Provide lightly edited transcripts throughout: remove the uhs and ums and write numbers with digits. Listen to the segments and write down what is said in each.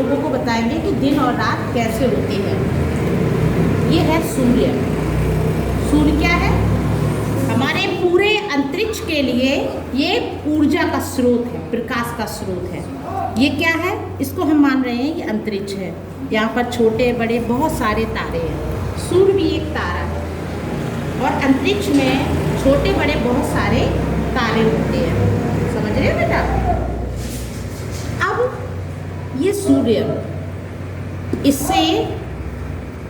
लोगों को बताएंगे कि दिन और रात कैसे होती है। ये है सूर्य। सूर्य क्या है? हमारे पूरे अंतरिक्ष के लिए ये ऊर्जा का स्रोत है, प्रकाश का स्रोत है। ये क्या है? इसको हम मान रहे हैं ये अंतरिक्ष है। यहाँ पर छोटे बड़े बहुत सारे तारे हैं। सूर्य भी एक तारा है और अंतरिक्ष में छोटे बड़े बहुत सारे तारे होते हैं। समझ रहे हो बेटा? अब ये सूर्य,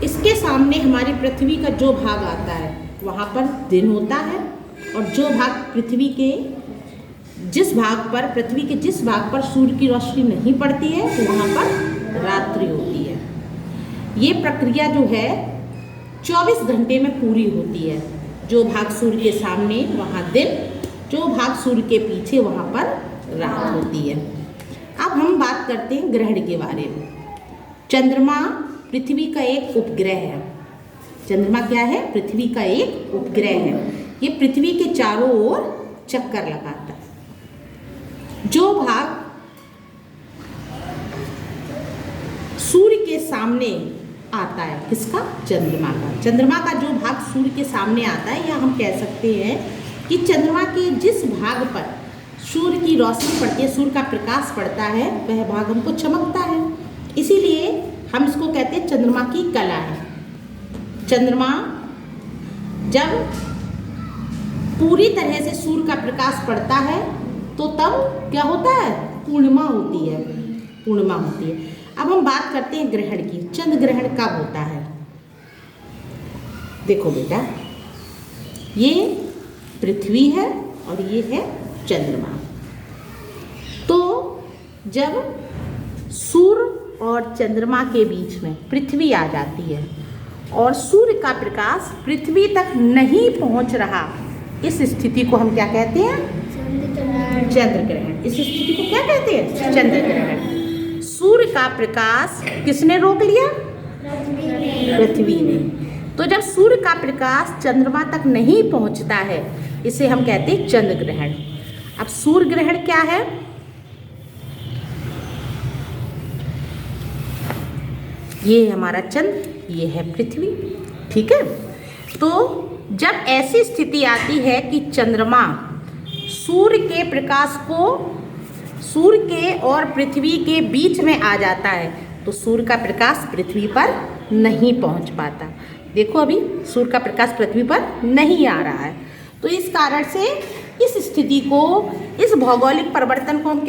इसके सामने हमारी पृथ्वी का जो भाग आता है वहाँ पर दिन होता है, और जो भाग पृथ्वी के जिस भाग पर सूर्य की रोशनी नहीं पड़ती है तो वहाँ पर रात्रि होती है। ये प्रक्रिया जो है 24 घंटे में पूरी होती है। जो भाग सूर्य के सामने वहाँ दिन, जो भाग सूर्य के पीछे वहाँ पर रात होती है। अब हम बात करते हैं ग्रहण के बारे में। चंद्रमा पृथ्वी का एक उपग्रह है। चंद्रमा क्या है? पृथ्वी का एक उपग्रह है। ये पृथ्वी के चारों ओर चक्कर लगाता है। जो भाग सूर्य के सामने आता है, किसका? चंद्रमा का। चंद्रमा का जो भाग सूर्य के सामने आता है, या हम कह सकते हैं कि चंद्रमा के जिस भाग पर सूर्य की रोशनी पड़ती है, सूर्य का प्रकाश पड़ता है, वह भाग हमको चमकता है। इसीलिए हम इसको कहते हैं चंद्रमा की कला है। चंद्रमा जब पूरी तरह से सूर्य का प्रकाश पड़ता है तो तब क्या होता है? पूर्णिमा होती है। पूर्णिमा होती है। अब हम बात करते हैं ग्रहण की। चंद्र ग्रहण कब होता है? देखो बेटा, ये पृथ्वी है और ये है चंद्रमा। तो जब सूर्य और चंद्रमा के बीच में पृथ्वी आ जाती है और सूर्य का प्रकाश पृथ्वी तक नहीं पहुंच रहा, इस स्थिति को हम क्या कहते हैं? चंद्र ग्रहण। इस स्थिति को क्या कहते हैं? चंद्र ग्रहण। सूर्य का प्रकाश किसने रोक लिया? पृथ्वी ने। तो जब सूर्य का प्रकाश चंद्रमा तक नहीं पहुंचता है, इसे हम कहते हैं चंद्र ग्रहण। अब सूर्य ग्रहण क्या है? ये हमारा चंद्र, ये है पृथ्वी। ठीक है। तो जब ऐसी स्थिति आती है कि चंद्रमा सूर्य के प्रकाश को सूर्य के और पृथ्वी के बीच में आ जाता है, तो सूर्य का प्रकाश पृथ्वी पर नहीं पहुंच पाता। देखो अभी सूर्य का प्रकाश पृथ्वी पर नहीं आ रहा है। तो इस कारण से इस स्थिति को, इस भौगोलिक परिवर्तन को हम क्या